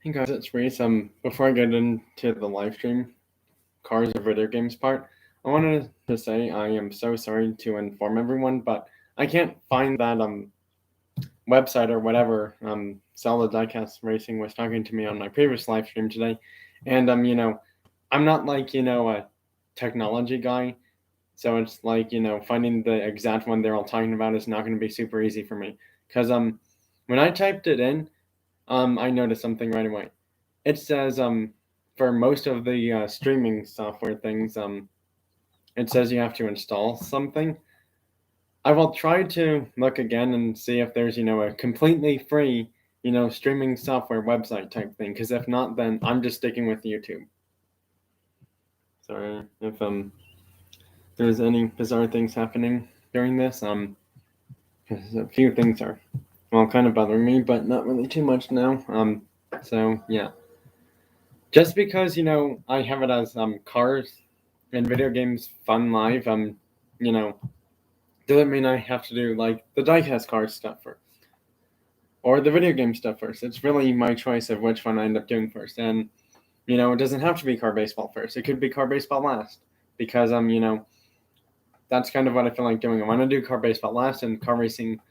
Hey guys, it's Reese. Before I get into the live stream, cars or video games part, I wanted to say I am so sorry to inform everyone, but I can't find that website or whatever Zelda Diecast Racing was talking to me on my previous live stream today, and I'm not like a technology guy, so it's like finding the exact one they're all talking about is not going to be super easy for me, because when I typed it in, I noticed something right away. It says for most of the streaming software things, it says you have to install something. I will try to look again and see if there's a completely free streaming software website type thing. Because if not, then I'm just sticking with YouTube. Sorry if there's any bizarre things happening during this. 'Cause a few things are kind of bothering me, but not really too much now. So yeah. Just because I have it as cars and video games fun live, doesn't mean I have to do like the diecast cars stuff first or the video game stuff first. It's really my choice of which one I end up doing first, and it doesn't have to be car baseball first. It could be car baseball last because that's kind of what I feel like doing. I want to do car baseball last and car racing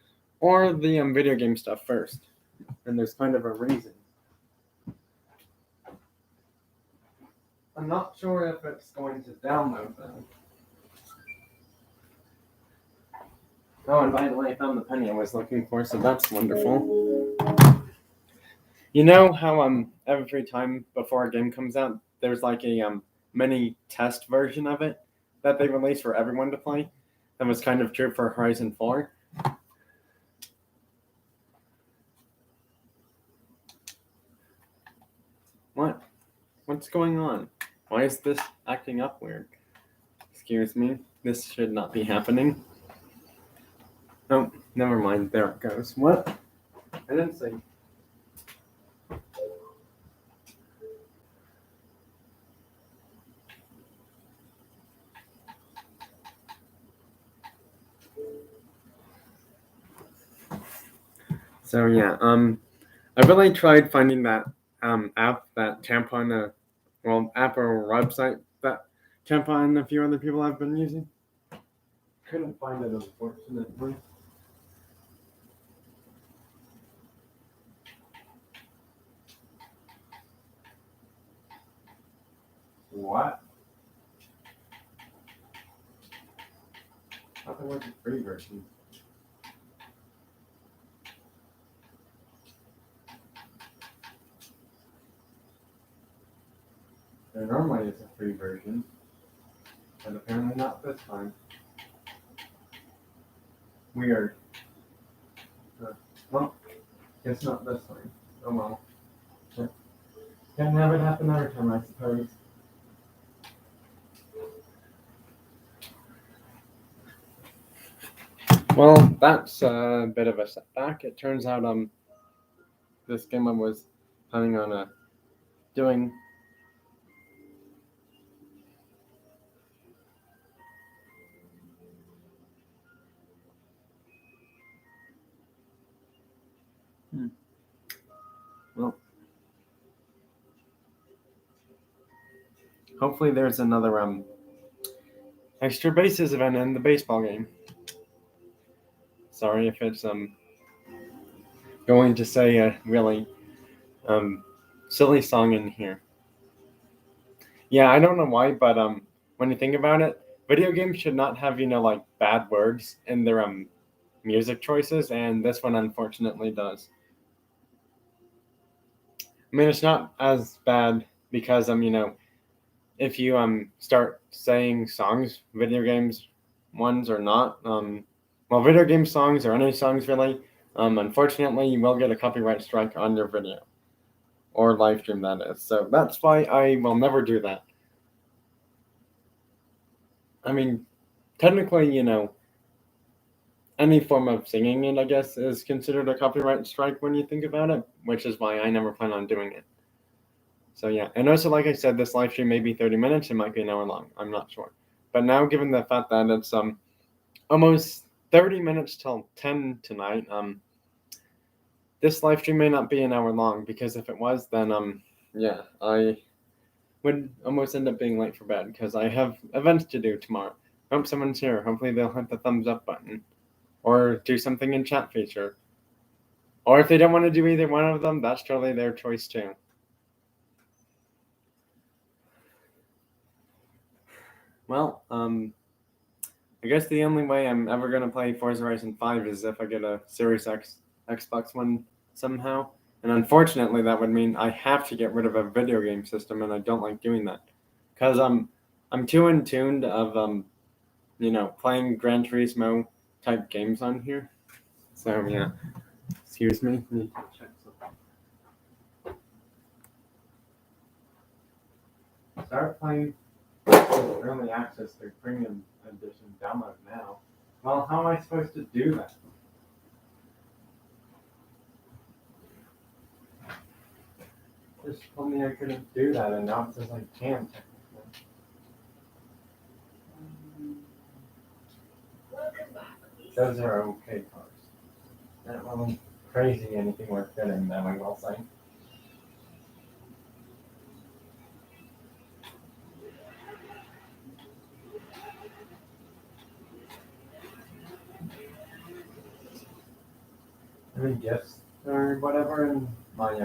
or the video game stuff first, and there's kind of a reason. I'm not sure if it's going to download though. Oh, and by the way, I found the penny I was looking for, so that's wonderful. You know how every time before a game comes out, there's like a mini test version of it that they release for everyone to play. That was kind of true for Horizon 4. What? What's going on? Why is this acting up weird? Excuse me. This should not be happening. Oh, never mind. There it goes. What? I didn't see. So yeah, I really tried finding that app, that Tampon, app or website that Tampon and a few other people have been using. Couldn't find it, unfortunately. What? I thought it was a free version. There normally is a free version, but apparently not this time. Weird. Well, guess not this time. Oh well. Can't have it happen every time, I suppose. Well, that's a bit of a setback. It turns out this game I was planning on doing. Well, hopefully there's another extra bases event in the baseball game. Sorry if it's going to say a really silly song in here. Yeah, I don't know why, but when you think about it, video games should not have like bad words in their music choices, and this one unfortunately does. I mean, it's not as bad because if you start saying songs, video games ones or not, video game songs or any songs really, unfortunately you will get a copyright strike on your video or live stream, that is. So that's why I will never do that. I mean, technically, any form of singing it, I guess, is considered a copyright strike when you think about it, which is why I never plan on doing it. So yeah, and also like I said, this live stream may be 30 minutes, it might be an hour long, I'm not sure. But now, given the fact that it's almost 30 minutes till 10 tonight, this live stream may not be an hour long, because if it was, then yeah, I would almost end up being late for bed because I have events to do tomorrow. Hope someone's here. Hopefully they'll hit the thumbs up button or do something in chat feature. Or if they don't want to do either one of them, that's totally their choice too. Well, I guess the only way I'm ever going to play Forza Horizon 5 is if I get a Series X Xbox One somehow. And unfortunately, that would mean I have to get rid of a video game system, and I don't like doing that. Because I'm too in tuned of, playing Gran Turismo type games on here. So, yeah. Excuse me. Need to check something. Start playing early access to premium edition download now. Well, how am I supposed to do that? Just told me I couldn't do that, and now it says I can technically. Those are okay cars. Not really crazy anything worth getting them, I will say. Any gifts or whatever in my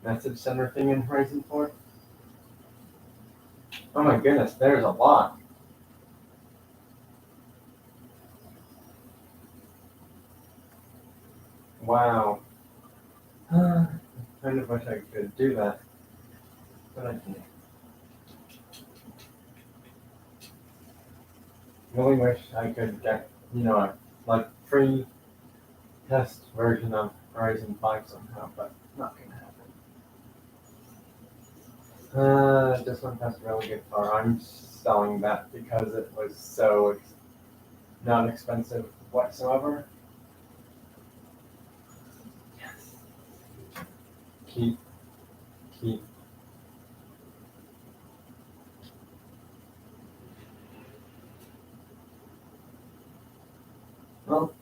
message center thing in Horizon 4? Oh my goodness, there's a lot. Wow. I kind of wish I could do that, but I can't. Really wish I could get, a free test version of Horizon 5 somehow, but not gonna happen. This one has a really good car. I'm selling that because it was so not expensive whatsoever. Yes. Keep. Well.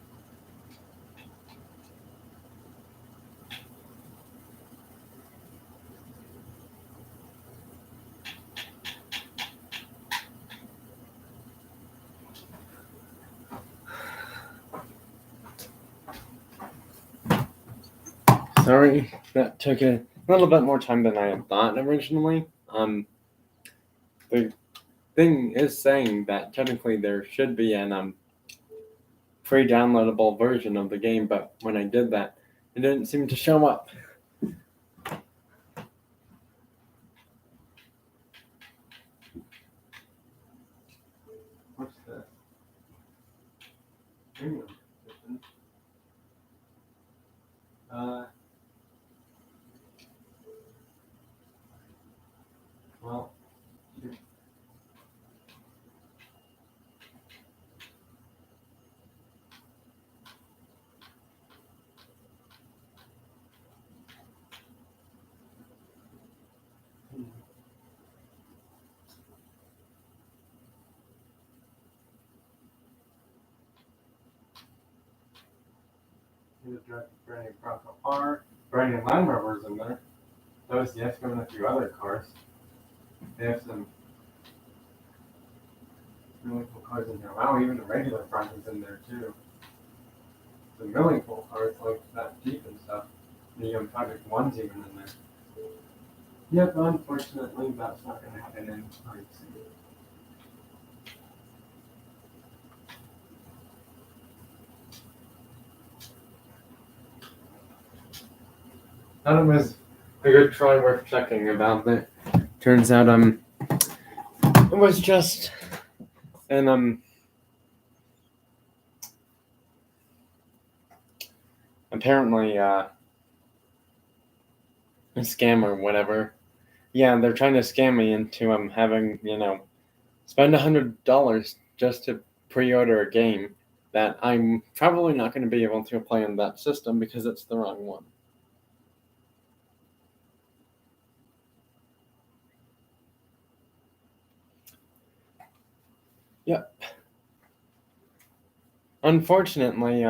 Sorry, that took a little bit more time than I had thought originally. The thing is saying that technically there should be an free downloadable version of the game, but when I did that, it didn't seem to show up. What's this? Premium edition. Well. Here's a brand new Bronco R, brand new Land Rover's in there. Those, yes, and a few other cars. They have some really cool cars in here. Wow, even the regular Bronco's in there too. Some really cool cars like that Jeep and stuff. The Project 1's even in there. Yep, unfortunately, that's not going to happen in time soon. That was a good try worth checking about that. Turns out, it was just an, apparently, a scam or whatever. Yeah, they're trying to scam me into, having, spend $100 just to pre-order a game that I'm probably not going to be able to play on that system because it's the wrong one. Yep. Unfortunately,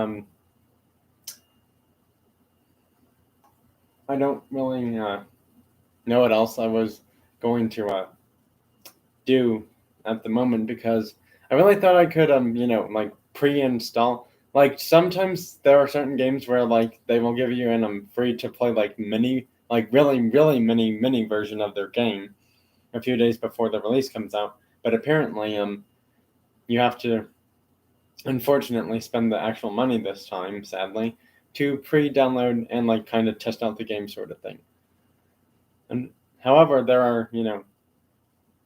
I don't really know what else I was going to do at the moment because I really thought I could like pre-install. Like sometimes there are certain games where like they will give you an free to play like mini like really mini version of their game a few days before the release comes out. But apparently you have to unfortunately spend the actual money this time, sadly, to pre-download and like kind of test out the game sort of thing. And however, there are,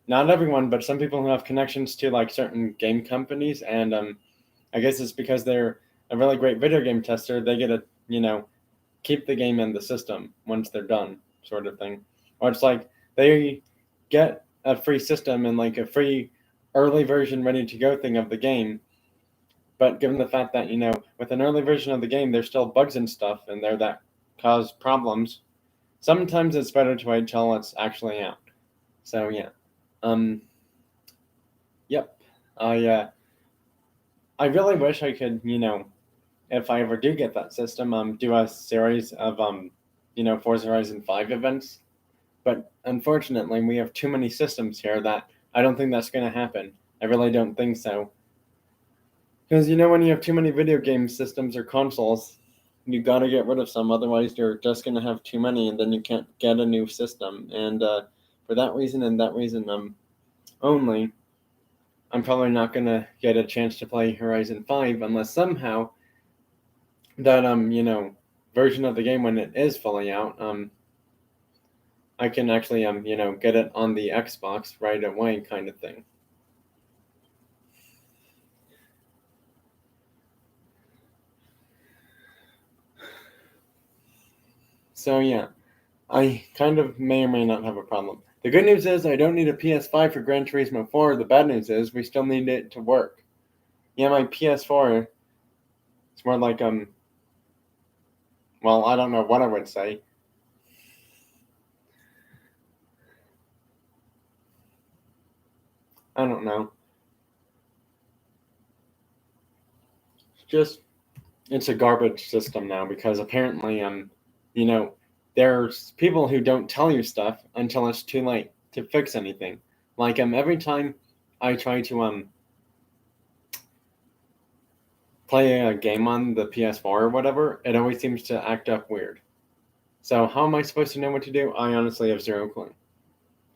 not everyone, but some people who have connections to like certain game companies, and I guess it's because they're a really great video game tester. They get to keep the game in the system once they're done, sort of thing. Or it's like they get a free system and like a free early version ready to go thing of the game. But given the fact that with an early version of the game, there's still bugs and stuff in there that cause problems. Sometimes it's better to wait till it's actually out. So yeah. Um, yep. I really wish I could, if I ever do get that system, do a series of Forza Horizon 5 events. But unfortunately, we have too many systems here that I don't think that's going to happen. I really don't think so. Because when you have too many video game systems or consoles, you got to get rid of some. Otherwise, you're just going to have too many, and then you can't get a new system. And for that reason and that reason, only, I'm probably not going to get a chance to play Horizon 5 unless somehow that version of the game, when it is fully out, I can actually get it on the Xbox right away, kind of thing. So yeah, I kind of may or may not have a problem. The good news is I don't need a PS5 for Gran Turismo 4. The bad news is we still need it to work. Yeah, my PS4, it's more like well, I don't know what I would say. I don't know. It's a garbage system now because apparently there's people who don't tell you stuff until it's too late to fix anything. Like every time I try to play a game on the PS4 or whatever, it always seems to act up weird. So how am I supposed to know what to do? I honestly have zero clue.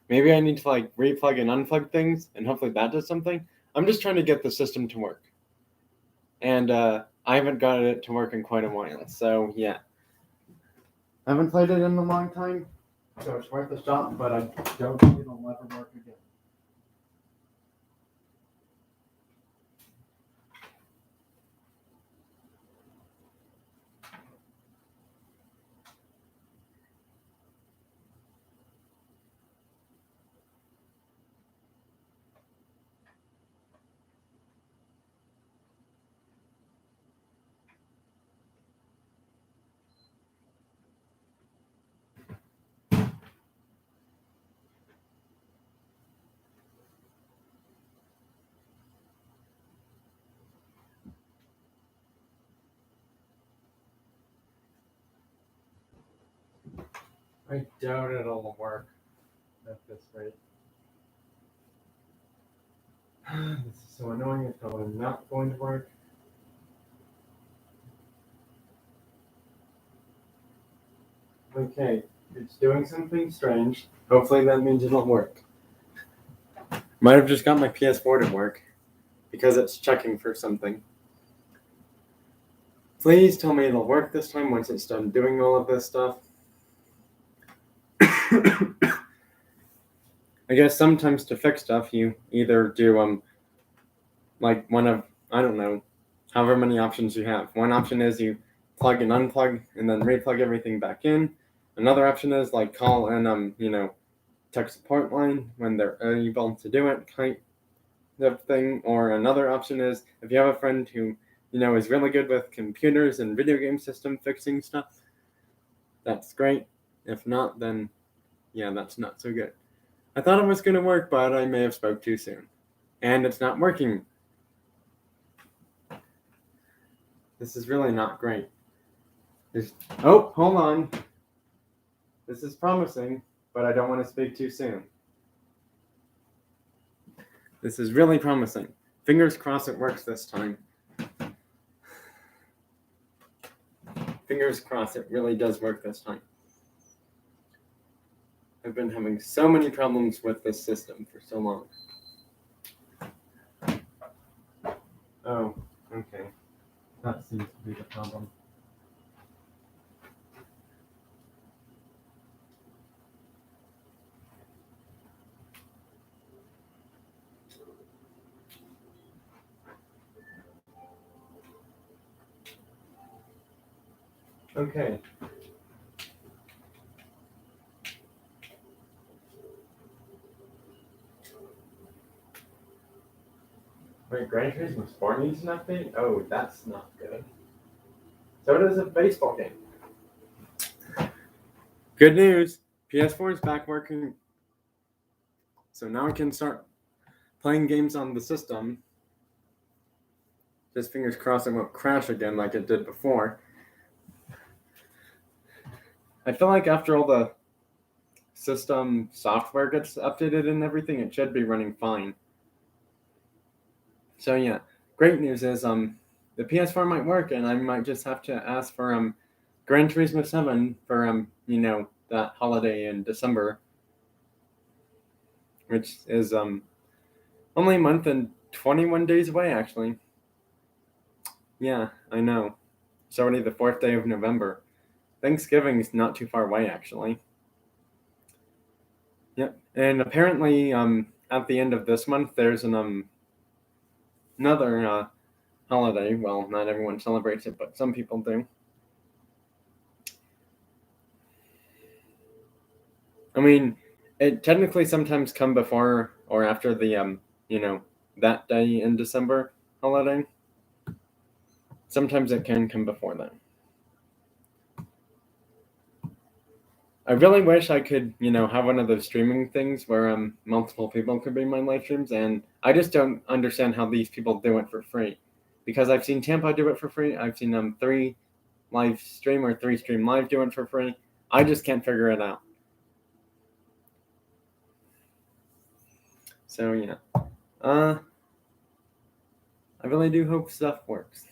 Maybe I need to like replug and unplug things and hopefully that does something. I'm just trying to get the system to work. And I haven't got it to work in quite a while. So yeah. I haven't played it in a long time, so it's worth a shot, but I don't think it'll ever work again. I doubt it'll work at this rate. This is so annoying, it's probably not going to work. Okay, it's doing something strange. Hopefully that means it'll work. Might have just got my PS4 to work because it's checking for something. Please tell me it'll work this time once it's done doing all of this stuff. I guess sometimes to fix stuff you either do like one of I don't know, however many options you have. One option is you plug and unplug and then replug everything back in. Another option is like call an tech support line when they're able to do it kind of thing. Or another option is if you have a friend who is really good with computers and video game system fixing stuff, that's great. If not, then yeah, that's not so good. I thought it was going to work, but I may have spoke too soon. And it's not working. This is really not great. Oh, hold on. This is promising, but I don't want to speak too soon. This is really promising. Fingers crossed it works this time. Fingers crossed it really does work this time. I've been having so many problems with this system for so long. Oh, okay. That seems to be the problem. Okay. Wait, Gran Turismo Sport needs an update? Oh, that's not good. So does a baseball game. Good news! PS4 is back working. So now I can start playing games on the system. Just fingers crossed it won't crash again like it did before. I feel like after all the system software gets updated and everything, it should be running fine. So yeah, great news is the PS4 might work, and I might just have to ask for Gran Turismo 7 for that holiday in December, which is only a month and 21 days away actually. Yeah, I know. It's already the 4th day of November. Thanksgiving is not too far away actually. Yep, and apparently at the end of this month there's another holiday. Well, not everyone celebrates it, but some people do. I mean, it technically sometimes come before or after the that day in December holiday. Sometimes it can come before that. I really wish I could, have one of those streaming things where multiple people could be in my live streams, and I just don't understand how these people do it for free. Because I've seen Tampa do it for free. I've seen 3 live stream or 3 stream live do it for free. I just can't figure it out. So yeah. I really do hope stuff works.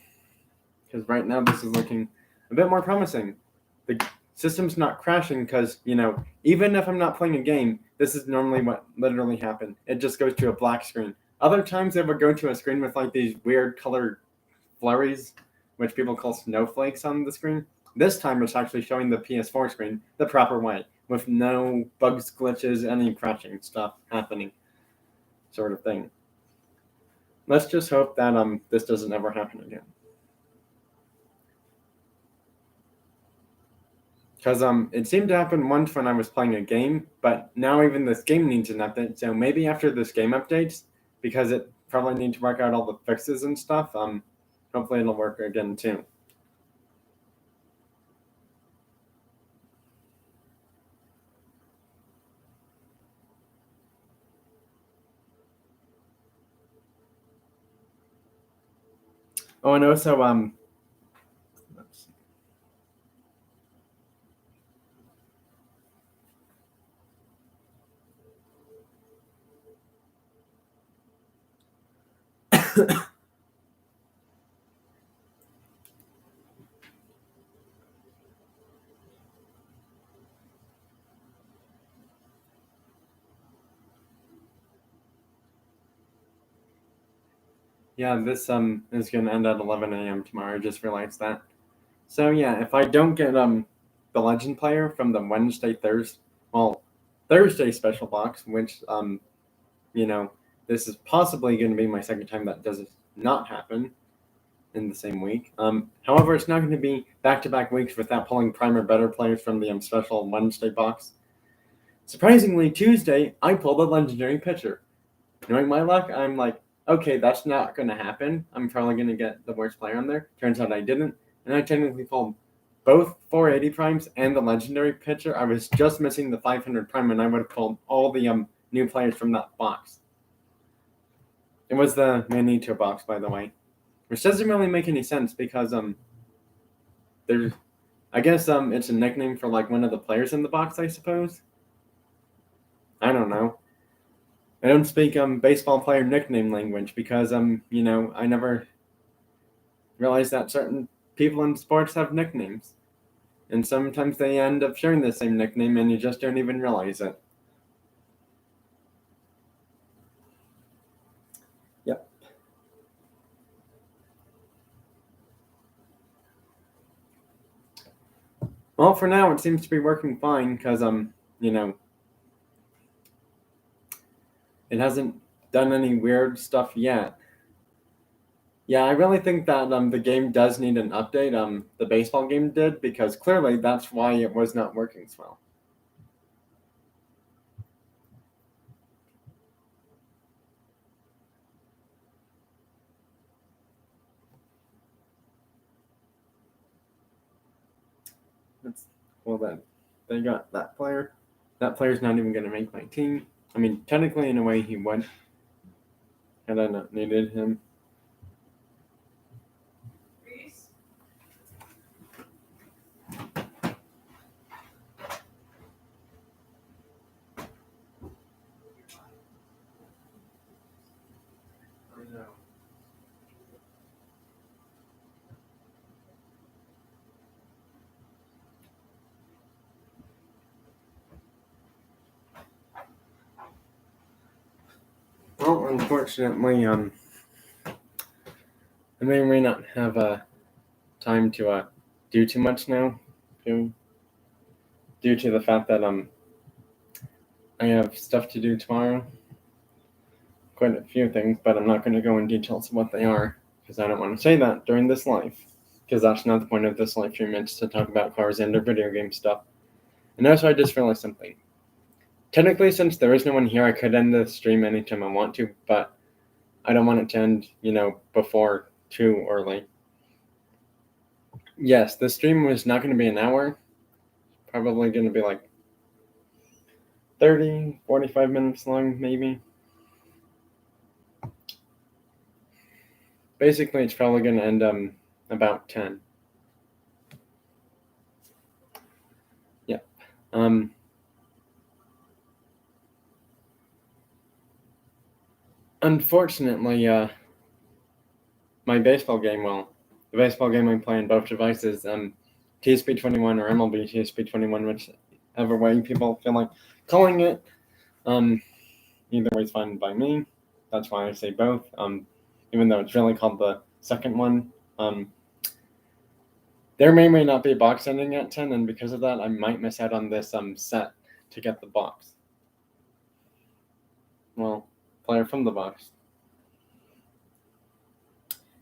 Because right now this is looking a bit more promising. The system's not crashing because, even if I'm not playing a game, this is normally what literally happened. It just goes to a black screen. Other times it would go to a screen with like these weird colored flurries, which people call snowflakes on the screen. This time it's actually showing the PS4 screen the proper way, with no bugs, glitches, any crashing stuff happening, sort of thing. Let's just hope that this doesn't ever happen again. Because it seemed to happen once when I was playing a game, but now even this game needs an update. So maybe after this game updates, because it probably needs to work out all the fixes and stuff, hopefully it'll work again too. Oh, and also let's see. Yeah, this is gonna end at 11 a.m. tomorrow. I just realized that. So yeah, if I don't get the Legend Player from the Thursday special box, which this is possibly going to be my second time that does not happen in the same week. However, it's not going to be back-to-back weeks without pulling prime or better players from the special Wednesday box. Surprisingly, Tuesday I pulled a legendary pitcher. Knowing my luck, I'm like, okay, that's not going to happen. I'm probably going to get the worst player on there. Turns out I didn't, and I technically pulled both 480 primes and the legendary pitcher. I was just missing the 500 prime, and I would have pulled all the new players from that box. It was the Manito box, by the way, which doesn't really make any sense because there's I guess it's a nickname for like one of the players in the box, I suppose. I don't know. I don't speak baseball player nickname language because I never realized that certain people in sports have nicknames. And sometimes they end up sharing the same nickname and you just don't even realize it. Yep. Well, for now it seems to be working fine because it hasn't done any weird stuff yet. Yeah, I really think that the game does need an update. The baseball game did because clearly that's why it was not working so well. It's well that they got that player. That player's not even going to make my team. I mean, technically, in a way, he would had I not needed him. I know. Well, unfortunately, I may or may not have time to do too much now, due due to the fact that I have stuff to do tomorrow. Quite a few things, but I'm not going to go in details of what they are because I don't want to say that during this live. Because that's not the point of this live stream. It's to talk about cars and or video game stuff. And also, I just realized something. Technically, since there is no one here, I could end the stream anytime I want to, but I don't want it to end, before too early. Yes, the stream was not going to be an hour. Probably going to be like 30, 45 minutes long, maybe. Basically, it's probably going to end about 10. Yeah. Unfortunately, my baseball game, the baseball game I play on both devices, TSP 21 or MLB TSP 21, whichever way people feel like calling it. Either way is fine by me. That's why I say both. Even though it's really called the second one. There may not be a box ending at 10, and because of that, I might miss out on this set to get the box. Well, player from the box.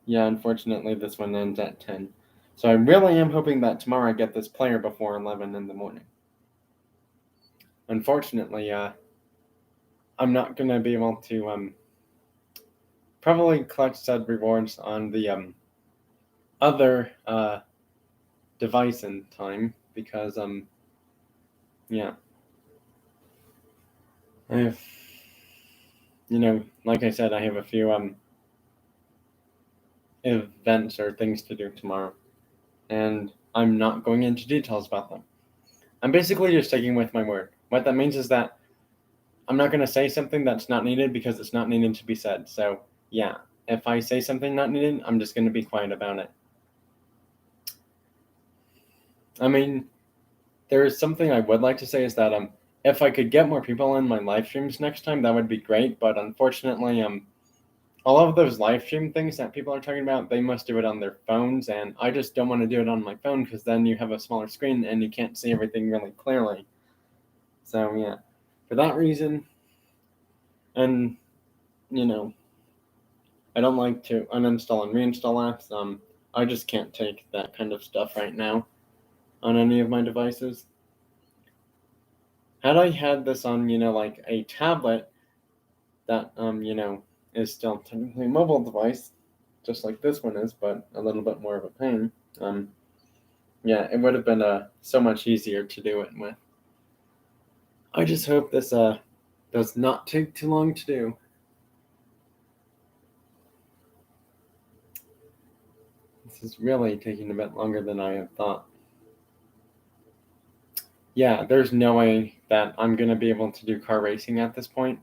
Yeah, unfortunately, this one ends at 10. So I really am hoping that tomorrow I get this player before 11 in the morning. Unfortunately, I'm not going to be able to probably collect said rewards on the other device in time because, yeah. I have, like I said, I have a few events or things to do tomorrow, and I'm not going into details about them. I'm basically just sticking with my word. What that means is that I'm not going to say something that's not needed because it's not needed to be said. So, yeah, if I say something not needed, I'm just going to be quiet about it. I mean, there is something I would like to say is that if I could get more people in my live streams next time, that would be great. But unfortunately, all of those live stream things that people are talking about, they must do it on their phones, and I just don't want to do it on my phone because then you have a smaller screen and you can't see everything really clearly. So yeah, for that reason, and I don't like to uninstall and reinstall apps. I just can't take that kind of stuff right now on any of my devices. Had I had this on, like a tablet that, is still technically a mobile device, just like this one is, but a little bit more of a pain. Yeah, it would have been so much easier to do it with. I just hope this does not take too long to do. This is really taking a bit longer than I had thought. yeah, there's no way that I'm going to be able to do car racing at this point.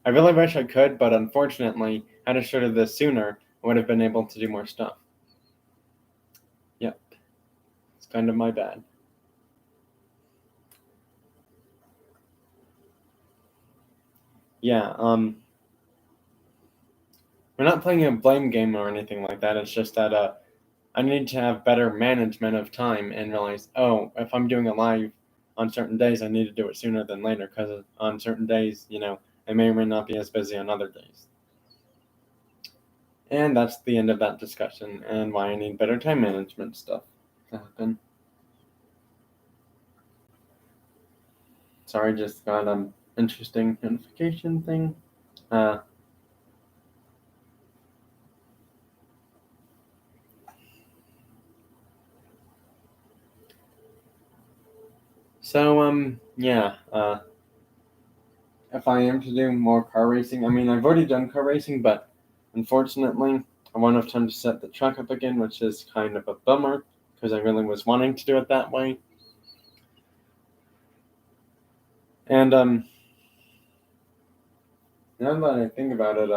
I really wish I could, but unfortunately, had I started this sooner, I would have been able to do more stuff. Yep, it's kind of my bad. Yeah, we're not playing a blame game or anything like that. It's just that I need to have better management of time and realize, oh, if I'm doing a live on certain days, I need to do it sooner than later because on certain days, I may or may not be as busy on other days. And that's the end of that discussion and why I need better time management stuff to happen. Sorry, just got an interesting notification thing. Uh, yeah. If I am to do more car racing, I mean, I've already done car racing, but unfortunately, I won't have time to set the truck up again, which is kind of a bummer because I really was wanting to do it that way. And now that I think about it,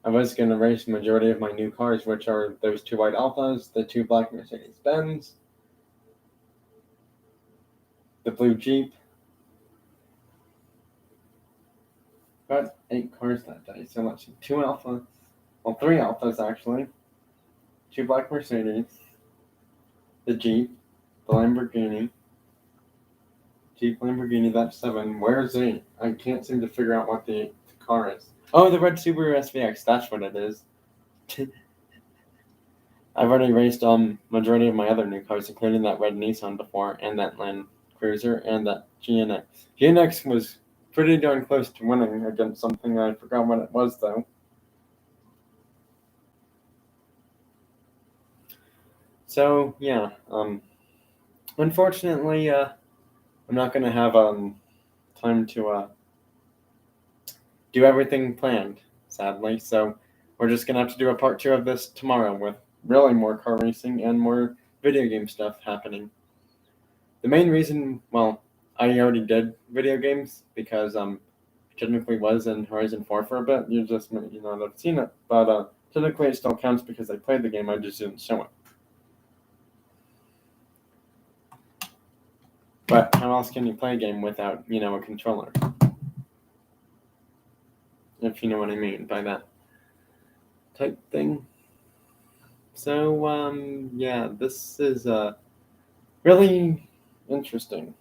I was going to race the majority of my new cars, which are those two white Alphas, the two black Mercedes Benz, the blue Jeep. Got 8 cars that day, so let's see, 2 Alphas, well, 3 Alphas actually, 2 black Mercedes, the Jeep, the Lamborghini, Jeep Lamborghini, that's 7. Where's 8? I can't seem to figure out what the car is. Oh, the red Subaru SVX, that's what it is. I've already raced majority of my other new cars, including that red Nissan before, and that Land Cruiser, and that GNX. GNX was pretty darn close to winning against something I forgot what it was though. So yeah, unfortunately, I'm not gonna have time to do everything planned, sadly. So we're just gonna have to do a part 2 of this tomorrow with really more car racing and more video game stuff happening. The main reason, well, I already did video games because technically was in Horizon 4 for a bit. You just not have seen it, but technically it still counts because I played the game. I just didn't show it. But how else can you play a game without a controller? If you know what I mean by that type thing. So yeah, this is really interesting.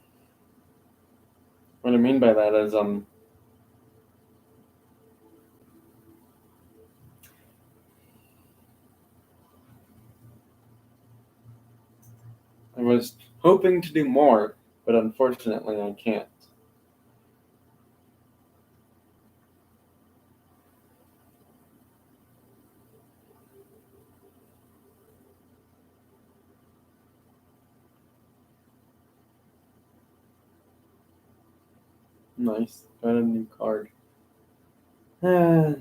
What I mean by that is I was hoping to do more, but unfortunately I can't. Nice. Got a new card. I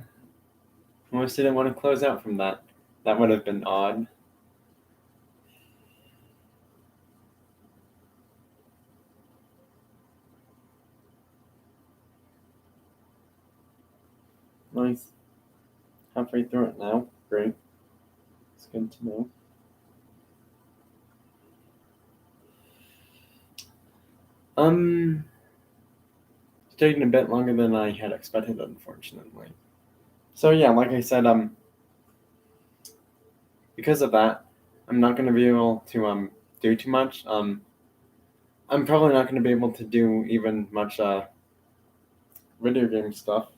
almost didn't want to close out from that. That would have been odd. Nice. Halfway through it now. Great. It's good to know. It's taking a bit longer than I had expected, unfortunately. So yeah, like I said, because of that, I'm not going to be able to do too much. I'm probably not going to be able to do even much video game stuff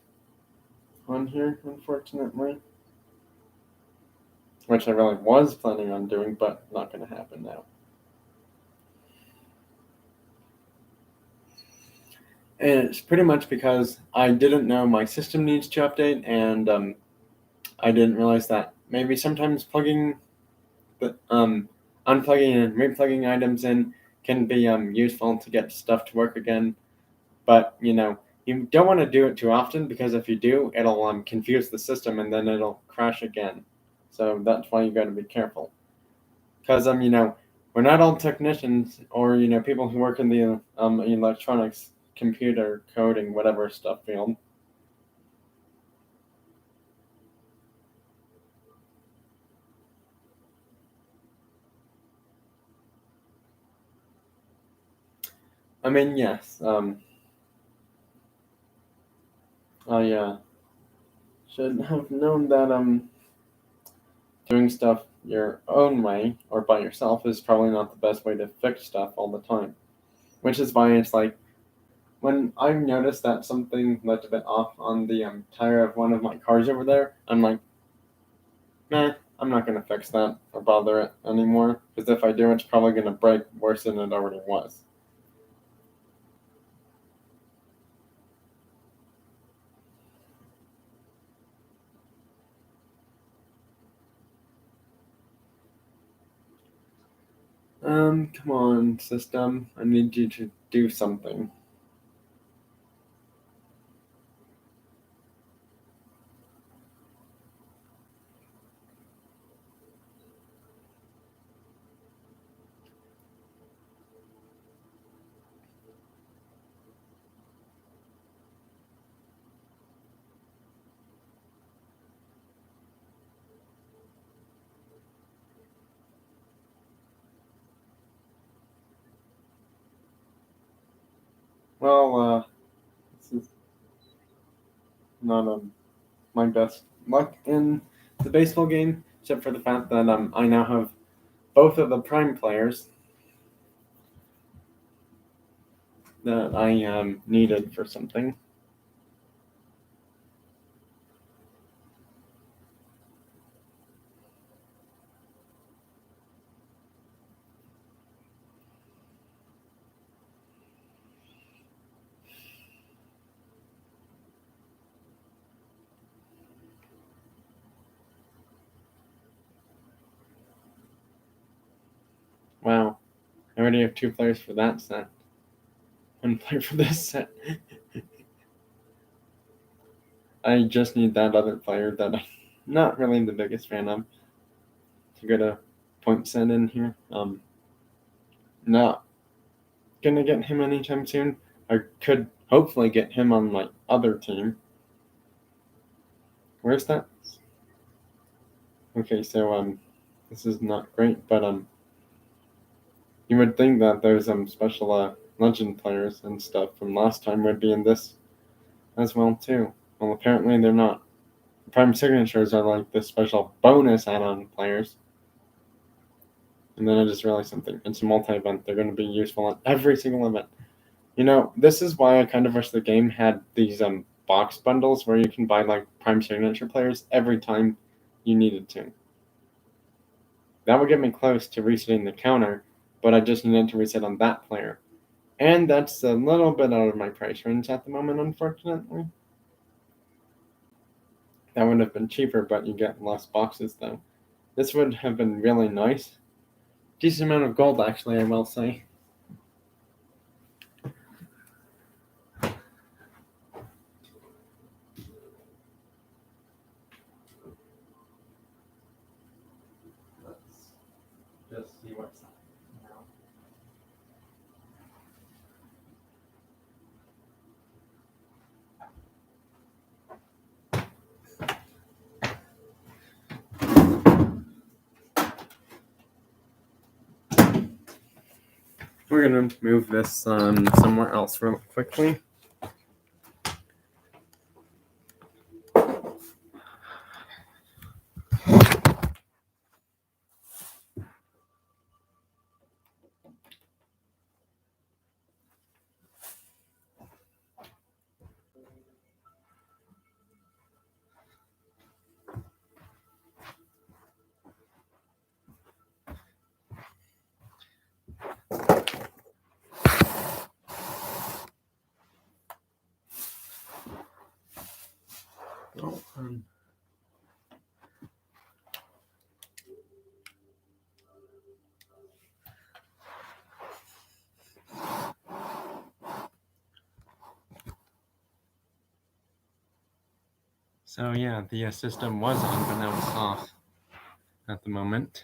on here, unfortunately, which I really was planning on doing, but not going to happen now. And it's pretty much because I didn't know my system needs to update, and I didn't realize that maybe sometimes plugging unplugging and replugging items in can be useful to get stuff to work again. But you don't want to do it too often because if you do, it'll confuse the system and then it'll crash again. So that's why you got to be careful. Because we're not all technicians or people who work in the electronics, computer coding, whatever stuff field. I mean, yes. I should have known that doing stuff your own way or by yourself is probably not the best way to fix stuff all the time. Which is why it's like when I noticed that something looked a bit off on the tire of one of my cars over there, I'm like, nah, I'm not gonna fix that or bother it anymore. Because if I do, it's probably gonna break worse than it already was. Come on, system. I need you to do something. Well, this is not my best luck in the baseball game, except for the fact that I now have both of the prime players that I needed for something. Wow, I already have two players for that set. One player for this set. I just need that other player that I'm not really the biggest fan of to get a point set in here. Not gonna get him anytime soon. I could hopefully get him on my other team. Where's that? Okay, so this is not great, but you would think that those special legend players and stuff from last time would be in this as well too. Well, apparently they're not. Prime signatures are like the special bonus add-on players. And then I just realized something. It's a multi-event. They're going to be useful on every single event. This is why I kind of wish the game had these box bundles where you can buy like prime signature players every time you needed to. That would get me close to resetting the counter, but I just needed to reset on that player. And that's a little bit out of my price range at the moment, unfortunately. That would have been cheaper, but you get less boxes though. This would have been really nice. Decent amount of gold, actually, I will say. Let's just see what's now. We're gonna move this somewhere else real quickly. Oh, So yeah, the system was on, but now it's off at the moment.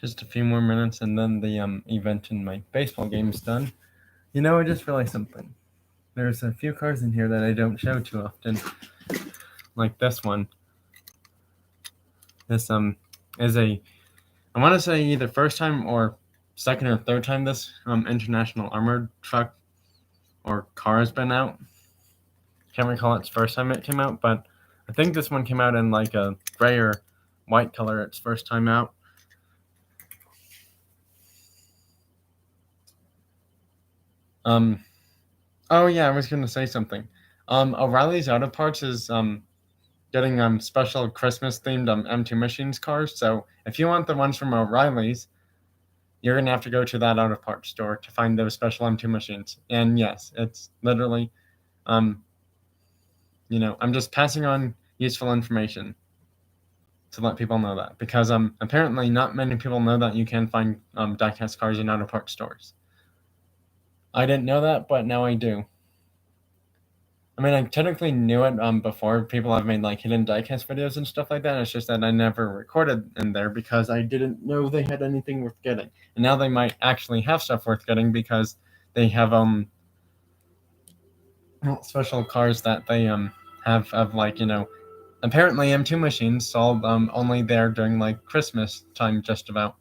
Just a few more minutes, and then the event in my baseball game's done. You know, I just realized something. There's a few cards in here that I don't show too often, like this one. This is a, I want to say either first time or second or third time this International Armored Truck or car has been out. Can't recall its first time it came out, but I think this one came out in like a gray or white color its first time out. Oh yeah, I was gonna say something. O'Reilly's Auto Parts is getting special Christmas themed M2 Machines cars. So if you want the ones from O'Reilly's, you're gonna have to go to that auto parts store to find those special M2 machines. And yes, it's literally, I'm just passing on useful information to let people know that, because apparently not many people know that you can find diecast cars in auto parts stores. I didn't know that, but now I do. I mean, I technically knew it before. People have made like hidden diecast videos and stuff like that. It's just that I never recorded in there because I didn't know they had anything worth getting. And now they might actually have stuff worth getting because they have special cars that they have of like, apparently M2 machines sold only there during like Christmas time just about.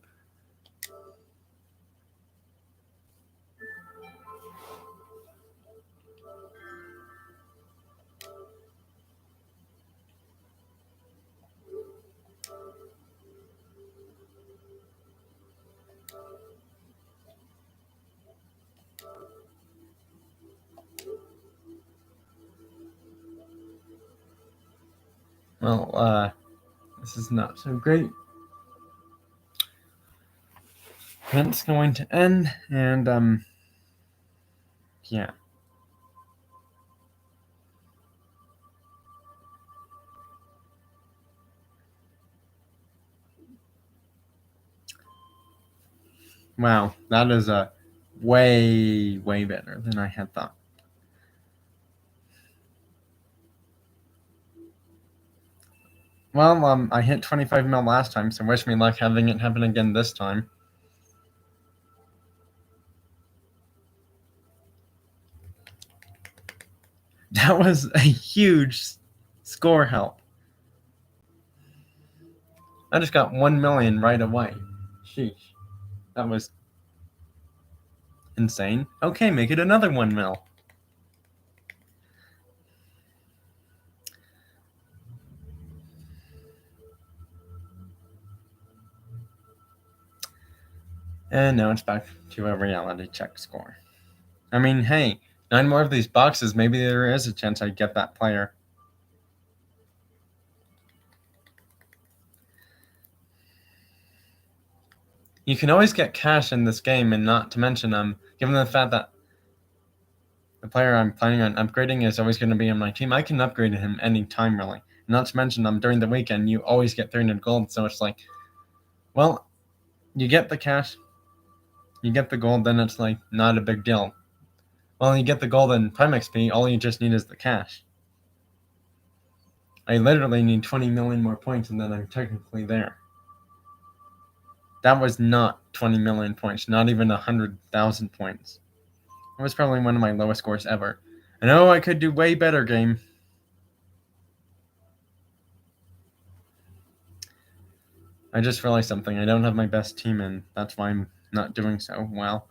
Well, this is not so great. Event's going to end, and yeah. Wow, that is way, way better than I had thought. Well, I hit 25 mil last time, so wish me luck having it happen again this time. That was a huge score help. I just got 1 million right away. Sheesh. That was insane. Okay, make it another 1 mil. And now it's back to a reality check score. I mean, hey, 9 more of these boxes, maybe there is a chance I get that player. You can always get cash in this game, and not to mention, given the fact that the player I'm planning on upgrading is always going to be on my team, I can upgrade him anytime, really. Not to mention, during the weekend, you always get 300 gold, so it's like, well, you get the cash, you get the gold, then it's like not a big deal. Well, you get the gold and Prime XP, all you just need is the cash. I literally need 20 million more points, and then I'm technically there. That was not 20 million points, not even 100,000 points. It was probably one of my lowest scores ever. I know I could do way better, game. I just realized something. I don't have my best team in. That's why I'm not doing so well.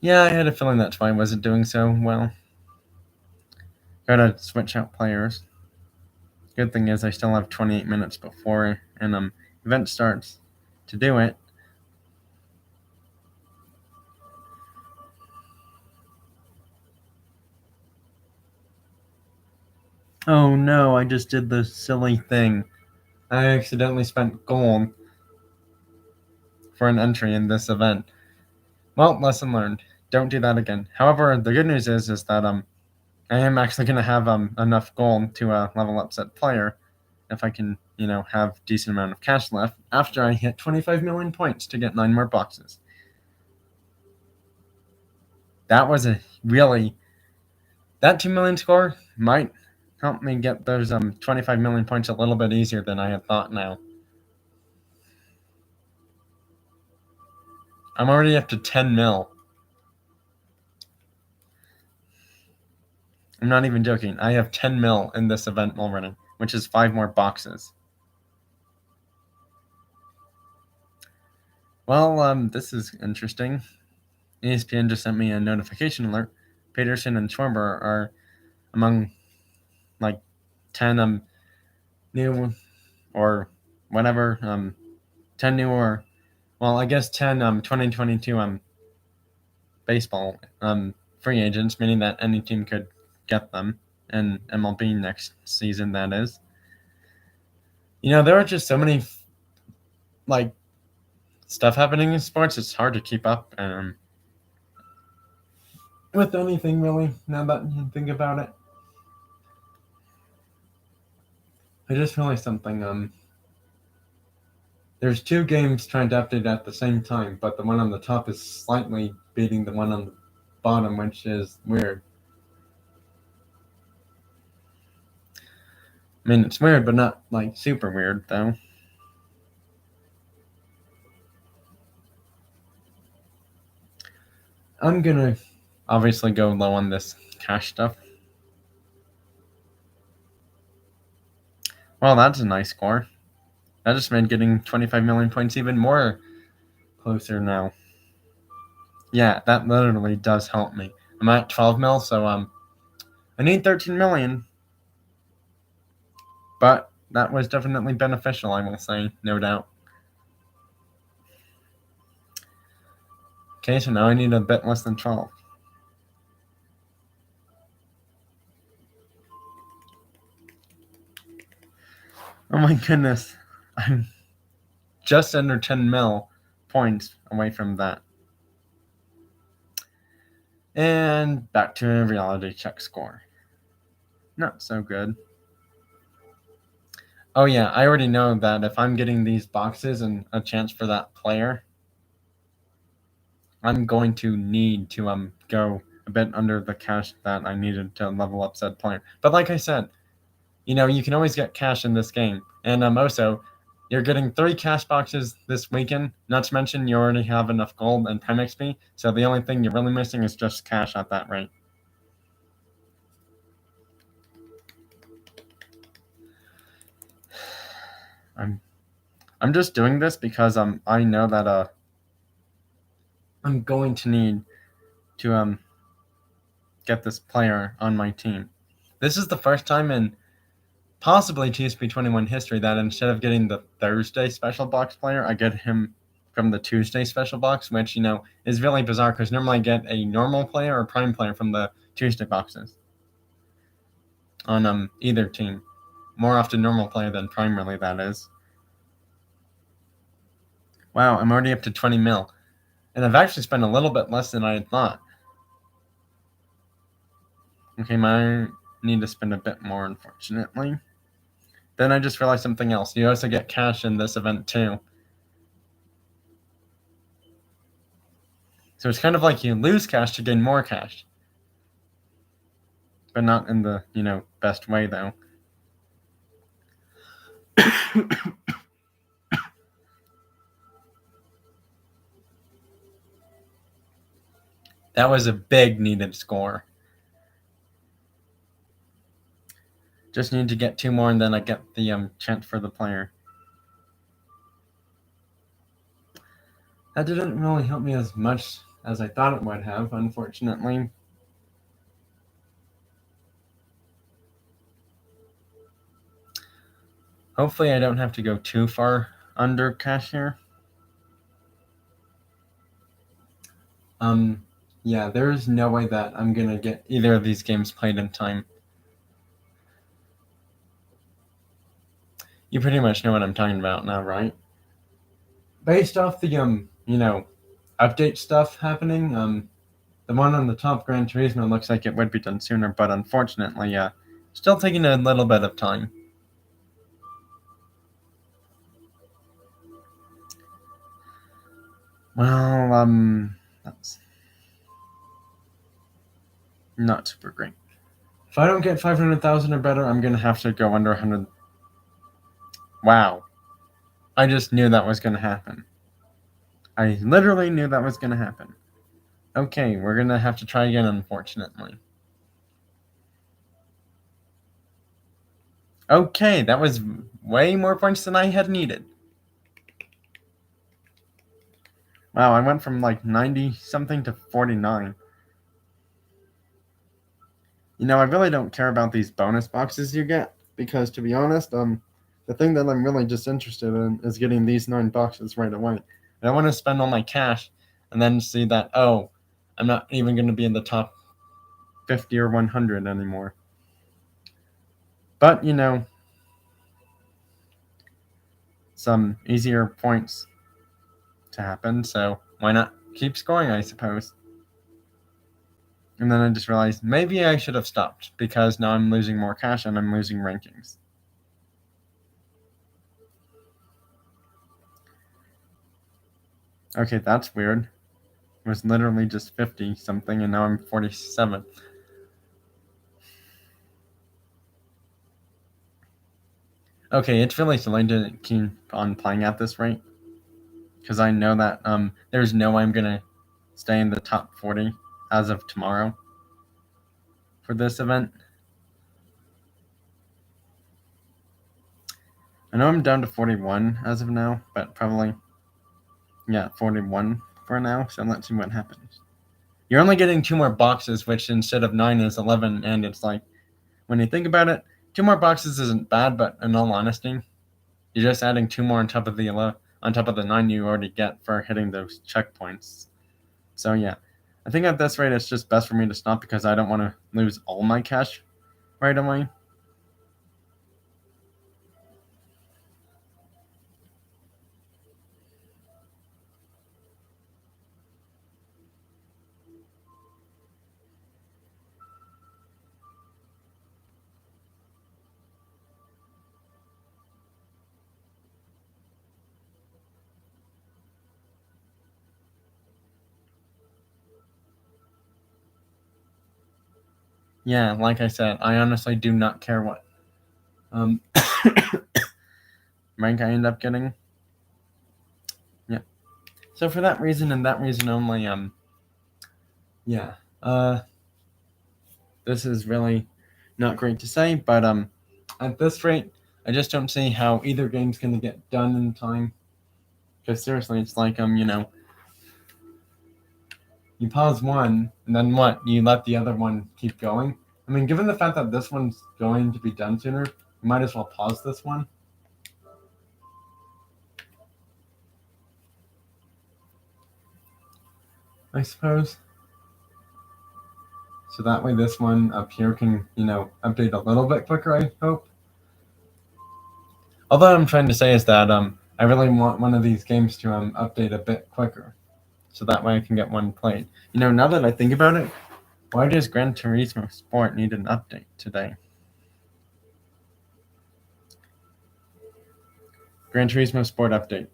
Yeah, I had a feeling that's why I wasn't doing so well. Gotta switch out players. Good thing is I still have 28 minutes before an event starts to do it. Oh no, I just did the silly thing. I accidentally spent gold for an entry in this event. Well, lesson learned. Don't do that again. However, the good news is that I am actually going to have enough gold to level up said player if I can, have decent amount of cash left after I hit 25 million points to get 9 more boxes. That was that 2 million score might help me get those 25 million points a little bit easier than I had thought now. I'm already up to 10 mil. I'm not even joking. I have 10 mil in this event already, which is 5 more boxes. Well, this is interesting. ESPN just sent me a notification alert. Peterson and Schwarber are among like 10 new or whatever 10 new or well I guess 10 2022 baseball free agents, meaning that any team could get them in MLB next season. That is, there are just so many like stuff happening in sports. It's hard to keep up with anything really. Now that you think about it, I just realized something. There's 2 games trying to update at the same time, but the one on the top is slightly beating the one on the bottom, which is weird. I mean, it's weird, but not like super weird though. I'm gonna obviously go low on this cash stuff. Well, that's a nice score. That just made getting 25 million points even more closer now. Yeah, that literally does help me. I'm at 12 mil, so I need 13 million. But that was definitely beneficial, I will say, no doubt. Okay, so now I need a bit less than 12. Oh my goodness. I'm just under 10 mil points away from that. And back to a reality check score. Not so good. Oh yeah, I already know that if I'm getting these boxes and a chance for that player, I'm going to need to go a bit under the cash that I needed to level up said player. But like I said, you can always get cash in this game. And also, you're getting 3 cash boxes this weekend. Not to mention, you already have enough gold and Prime XP. So the only thing you're really missing is just cash at that rate. I'm just doing this because I know that I'm going to need to get this player on my team. This is the first time in possibly TSP21 history that instead of getting the Thursday special box player, I get him from the Tuesday special box, which is really bizarre because normally I get a normal player or prime player from the Tuesday boxes on either team. More often normal player than prime, really, that is. Wow, I'm already up to 20 mil. And I've actually spent a little bit less than I had thought. Okay, I need to spend a bit more, unfortunately. Then I just realized something else. You also get cash in this event, too. So it's kind of like you lose cash to gain more cash. But not in the, best way, though. That was a big needed score. Just need to get 2 more, and then I get the chance for the player. That didn't really help me as much as I thought it would have, unfortunately. Hopefully I don't have to go too far under cash here. Yeah, there's no way that I'm gonna get either of these games played in time. You pretty much know what I'm talking about now, right? Based off the update stuff happening, the one on the top, Gran Turismo, looks like it would be done sooner, but unfortunately, still taking a little bit of time. Well, that's not super great. If I don't get 500,000 or better, I'm going to have to go under 100. Wow. I just knew that was going to happen. I literally knew that was going to happen. Okay, we're going to have to try again, unfortunately. Okay, that was way more points than I had needed. Wow, I went from like 90 something to 49. You know, I really don't care about these bonus boxes you get because, to be honest, the thing that I'm really just interested in is getting these 9 boxes right away. I don't want to spend all my cash and then see that, oh, I'm not even going to be in the top 50 or 100 anymore. But, you know, some easier points to happen, so why not keep scoring, I suppose. And then I just realized maybe I should have stopped because now I'm losing more cash and I'm losing rankings. Okay, that's weird. It was literally just 50 something and now I'm 47. Okay, it's really silly to keep on playing at this rate because I know that there's no way I'm gonna stay in the top 40 as of tomorrow for this event. I know I'm down to 41 as of now, but probably, yeah, 41 for now, so let's see what happens. You're only getting 2 more boxes, which instead of 9 is 11, and it's like, when you think about it, 2 more boxes isn't bad, but in all honesty, you're just adding 2 more on top of the 9 you already get for hitting those checkpoints. So yeah, I think at this rate, it's just best for me to stop because I don't want to lose all my cash right away. Yeah, like I said, I honestly do not care what rank I end up getting. Yeah. So for that reason and that reason only, yeah, this is really not great to say, but at this rate, I just don't see how either game's gonna get done in time. Because seriously, it's like you know, you pause one and then what? You let the other one keep going. I mean, given the fact that this one's going to be done sooner, you might as well pause this one. I suppose. So that way this one up here can, you know, update a little bit quicker, I hope. All that I'm trying to say is that I really want one of these games to update a bit quicker. So that way I can get one played. You know, now that I think about it, why does Gran Turismo Sport need an update today? Gran Turismo Sport update.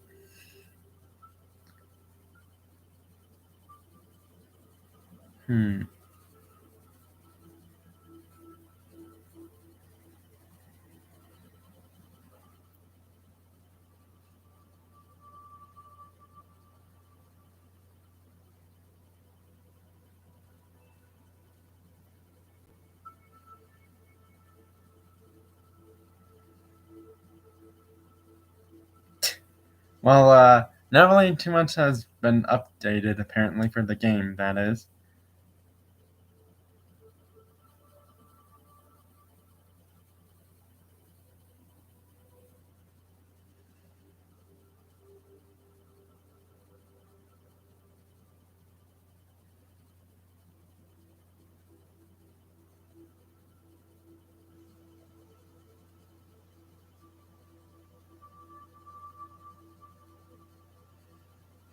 Well, not really too much has been updated apparently for the game, that is.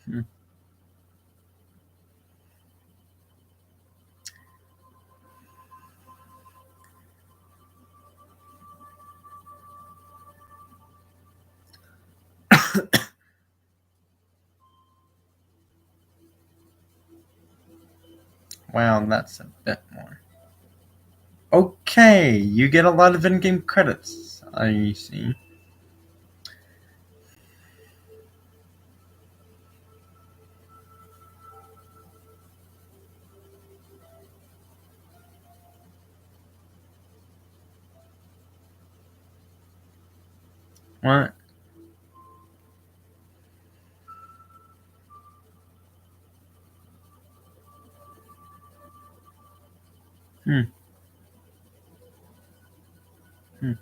Hmm. Wow, that's a bit more. Okay. Okay, you get a lot of in-game credits. I see. What? Hmm. Hmm.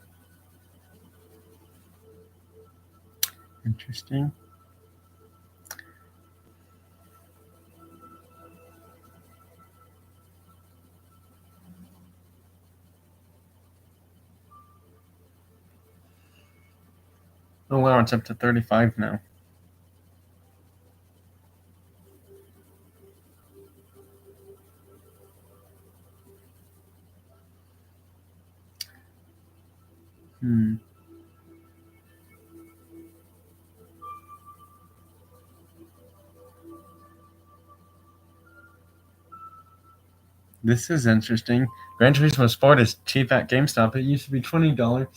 Interesting. Oh wow, it's up to 35 now. Hmm. This is interesting. Gran Turismo Sport is cheap at GameStop. It used to be $20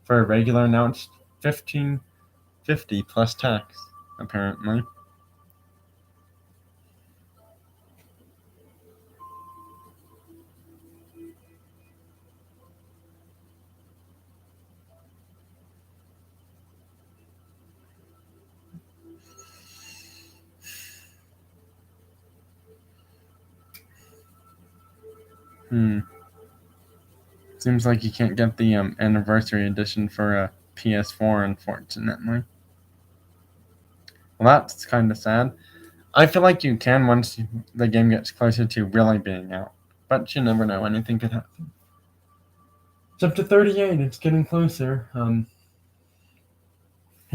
for a regular. Now it's $15.50 plus tax, apparently. Hmm. Seems like you can't get the anniversary edition for a PS4, unfortunately. Well, that's kind of sad. I feel like you can once the game gets closer to really being out, but you never know. Anything could happen. It's up to 38. It's getting closer. Who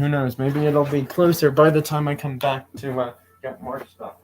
knows? Maybe it'll be closer by the time I come back to get more stuff.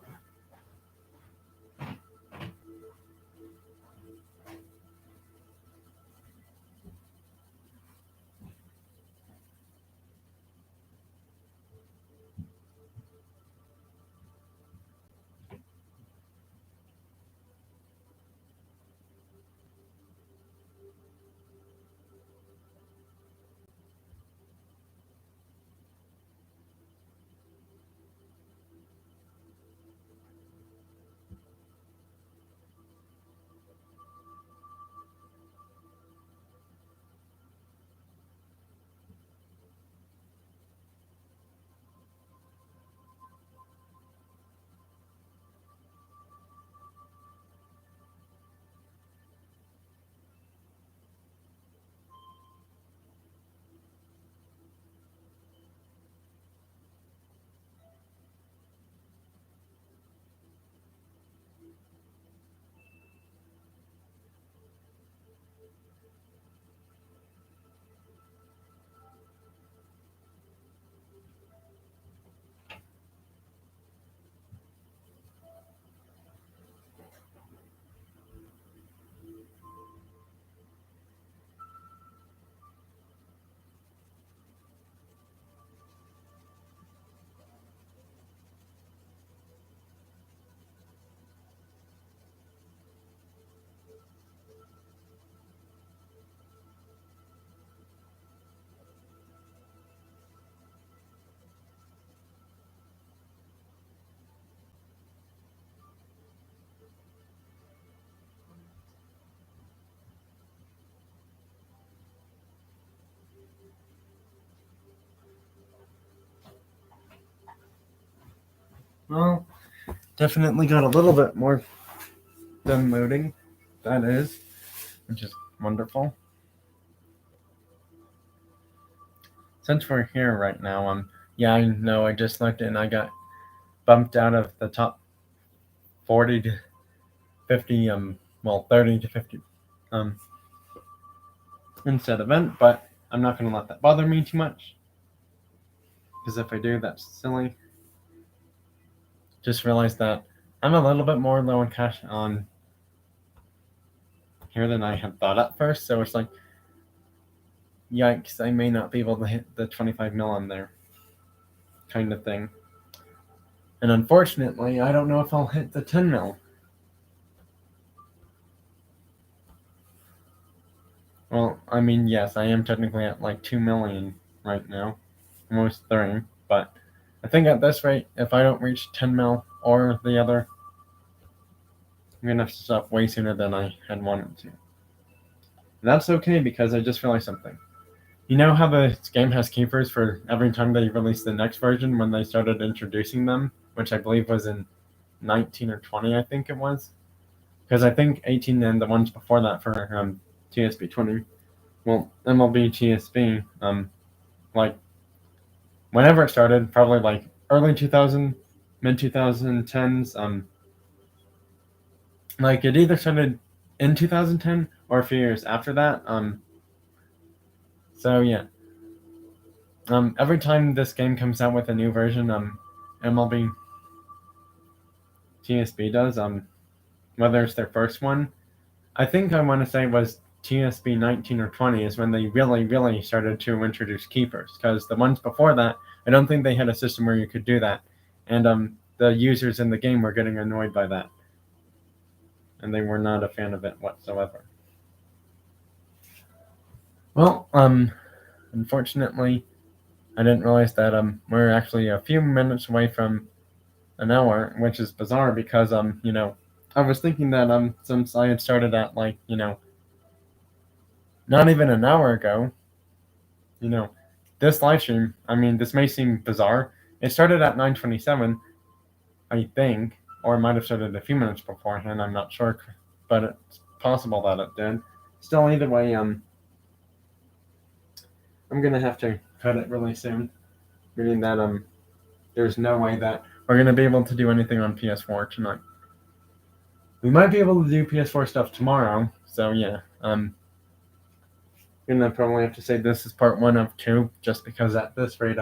Well, definitely got a little bit more than loading. That is, which is wonderful. Since we're here right now, yeah, I know. I just looked and I got bumped out of the top 40 to 50. 30 to 50. Um, instead event, but I'm not going to let that bother me too much. Because if I do, that's silly. Just realized that I'm a little bit more low in cash on here than I had thought at first. So it's like, yikes, I may not be able to hit the 25 mil on there, kind of thing. And unfortunately, I don't know if I'll hit the 10 mil. Well, I mean, yes, I am technically at like 2 million right now, almost 3, but I think at this rate, if I don't reach 10 mil or the other, I'm gonna have to stop way sooner than I had wanted to. And that's okay because I just realized something. You know how the game has keepers for every time they release the next version when they started introducing them, which I believe was in 19 or 20, I think it was? Because I think 18 and the ones before that for TSB 20, well, MLB TSB, like whenever it started, probably like early 2000, mid 2010s, like it either started in 2010 or a few years after that. So yeah, every time this game comes out with a new version, MLB TSB does, whether it's their first one, I think I want to say it was TSB 19 or 20 is when they really, really started to introduce keepers. Because the ones before that, I don't think they had a system where you could do that, and the users in the game were getting annoyed by that, and they were not a fan of it whatsoever. Well, unfortunately, I didn't realize that we're actually a few minutes away from an hour, which is bizarre because I was thinking that since I had started at like not even an hour ago, you know this live stream. I mean, this may seem bizarre. It started at 9:27, I think, or it might have started a few minutes beforehand. I'm not sure, but it's possible that it did. Still, either way, I'm gonna have to cut it really soon, meaning that there's no way that we're gonna be able to do anything on PS4 tonight. We might be able to do PS4 stuff tomorrow, so yeah. Gonna probably have to say this is part 1 of 2, just because at this rate,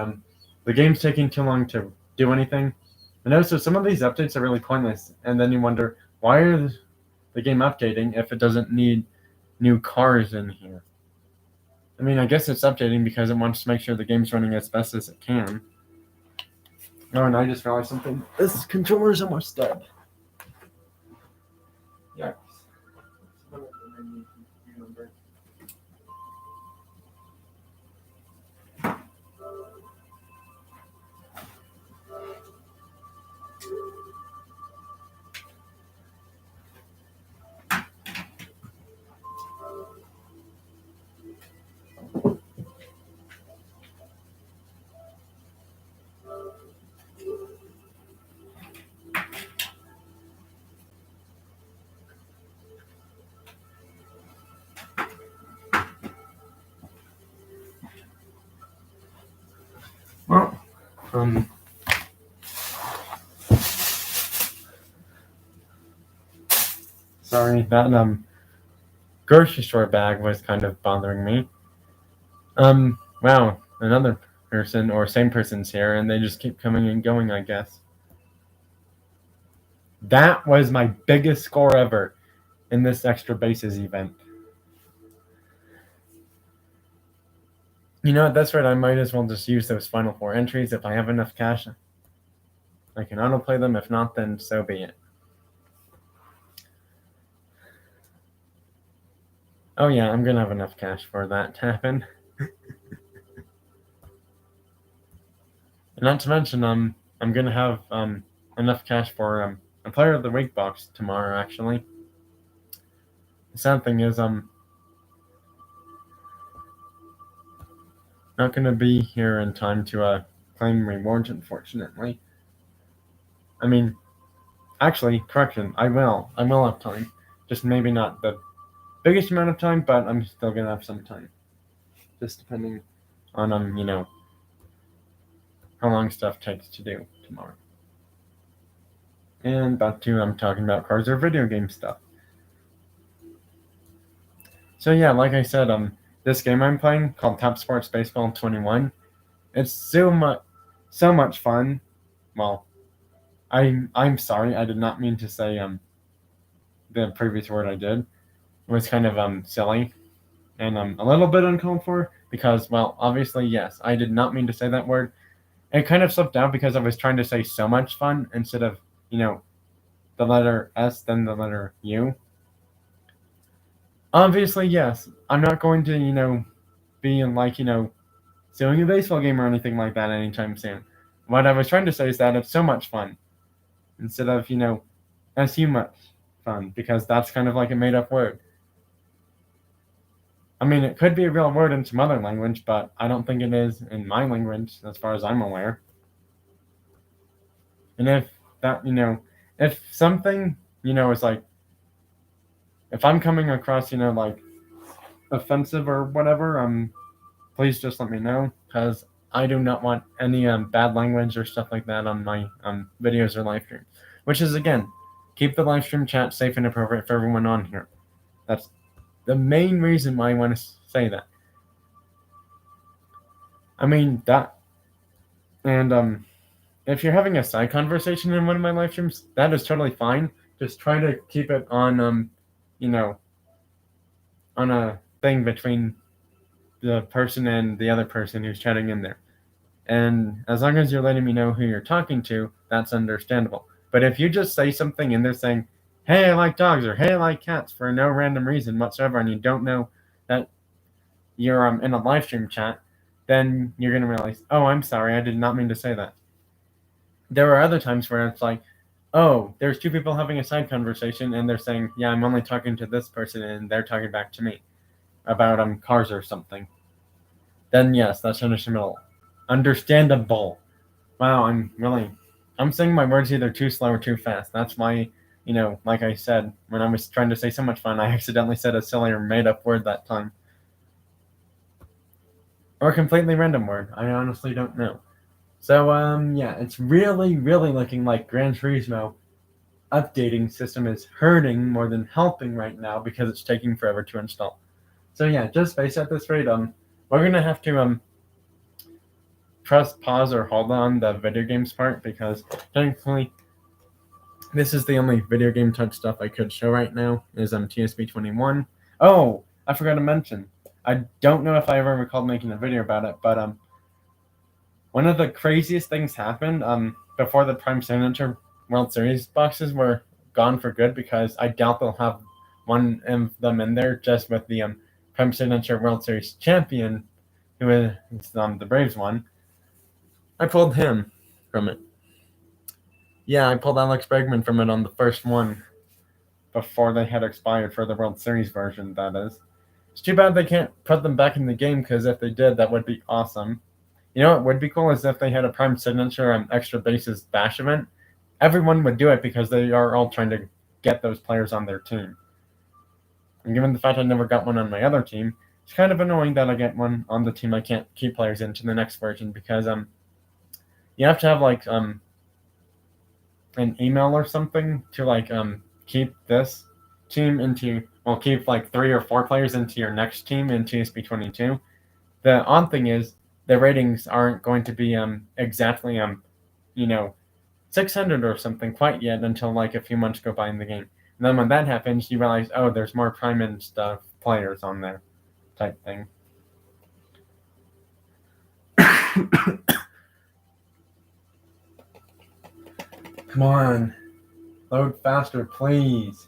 the game's taking too long to do anything. And also, some of these updates are really pointless, and then you wonder why are the game updating if it doesn't need new cars in here. I mean, I guess it's updating because it wants to make sure the game's running as best as it can. Oh, and I just realized something. This controller's almost dead. Yikes. Well, sorry, that grocery store bag was kind of bothering me. Wow, another person or same person's here, and they just keep coming and going, I guess. That was my biggest score ever in this extra bases event. You know what, that's right, I might as well just use those final 4 entries. If I have enough cash, I can autoplay them. If not, then so be it. Oh yeah, I'm gonna have enough cash for that to happen. Not to mention, I'm gonna have enough cash for a Player of the Week box tomorrow. Actually, the sad thing is, not gonna be here in time to claim rewards, unfortunately. I mean, actually, correction, I will have time. Just maybe not the biggest amount of time, but I'm still gonna have some time. Just depending on how long stuff takes to do tomorrow. And back to I'm talking about cars or video game stuff. So yeah, like I said, this game I'm playing called Top Sports Baseball 21. It's so much fun. Well, I'm sorry, I did not mean to say the previous word I did. It was kind of silly and a little bit uncalled for because, well, obviously yes, I did not mean to say that word. It kind of slipped out because I was trying to say so much fun instead of the letter S then the letter U. Obviously, yes. I'm not going to, be in suing a baseball game or anything like that anytime soon. What I was trying to say is that it's so much fun instead of, as too much fun, because that's kind of like a made up word. I mean, it could be a real word in some other language, but I don't think it is in my language, as far as I'm aware. And if that, if something, is like, if I'm coming across, like offensive or whatever, please just let me know, because I do not want any bad language or stuff like that on my videos or live stream. Which is, again, keep the live stream chat safe and appropriate for everyone on here. That's the main reason why I want to say that. I mean, that, and if you're having a side conversation in one of my live streams, that is totally fine. Just try to keep it on, on a thing between the person and the other person who's chatting in there. And as long as you're letting me know who you're talking to, that's understandable. But if you just say something and they're saying, hey, I like dogs, or hey, I like cats, for no random reason whatsoever, and you don't know that you're in a live stream chat, then you're going to realize, oh, I'm sorry, I did not mean to say that. There are other times where it's like, oh, there's two people having a side conversation, and they're saying, yeah, I'm only talking to this person, and they're talking back to me about cars or something. Then yes, that's understandable. Understandable. Wow, I'm saying my words either too slow or too fast. That's why, like I said, when I was trying to say so much fun, I accidentally said a silly or made up word that time. Or a completely random word. I honestly don't know. So, yeah, it's really, really looking like Gran Turismo updating system is hurting more than helping right now because it's taking forever to install. So yeah, just face at this rate, we're gonna have to press pause or hold on the video games part, because technically this is the only video game touch stuff I could show right now is TSP21. Oh, I forgot to mention. I don't know if I ever recalled making a video about it, but one of the craziest things happened before the Prime Signature World Series boxes were gone for good, because I doubt they'll have one of them in there just with the Prime Signature World Series champion, who is the Braves one. I pulled him from it. Yeah, I pulled Alex Bregman from it on the first one before they had expired for the World Series version, that is. It's too bad they can't put them back in the game, because if they did, that would be awesome. You know what would be cool is if they had a Prime Signature and Extra Bases Bash event. Everyone would do it because they are all trying to get those players on their team. And given the fact I never got one on my other team, it's kind of annoying that I get one on the team I can't keep players into the next version, because you have to have an email or something to keep this team into, keep 3 or 4 players into your next team in TSP22. The odd thing is the ratings aren't going to be exactly 600 or something quite yet until a few months go by in the game. And then when that happens, you realize, oh, there's more Prime and stuff players on there, type thing. Come on. Load faster, please.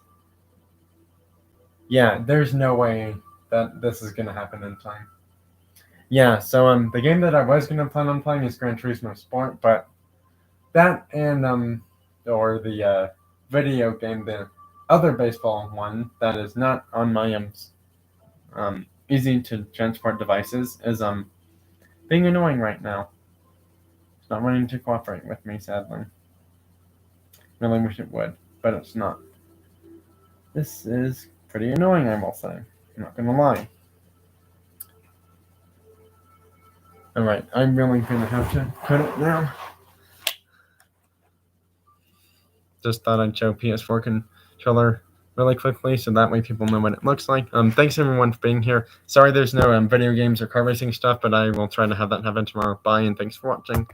Yeah, there's no way that this is going to happen in time. Yeah, so the game that I was going to plan on playing is Gran Turismo Sport, but that and or the video game, the other baseball one that is not on my easy to transport devices, is being annoying right now. It's not wanting to cooperate with me, sadly. Really wish it would, but it's not. This is pretty annoying, I will say. I'm not gonna lie. Alright, I'm really gonna have to cut it now. Just thought I'd show PS4 controller really quickly, so that way people know what it looks like. Thanks everyone for being here. Sorry there's no video games or car racing stuff, but I will try to have that happen tomorrow. Bye, and thanks for watching.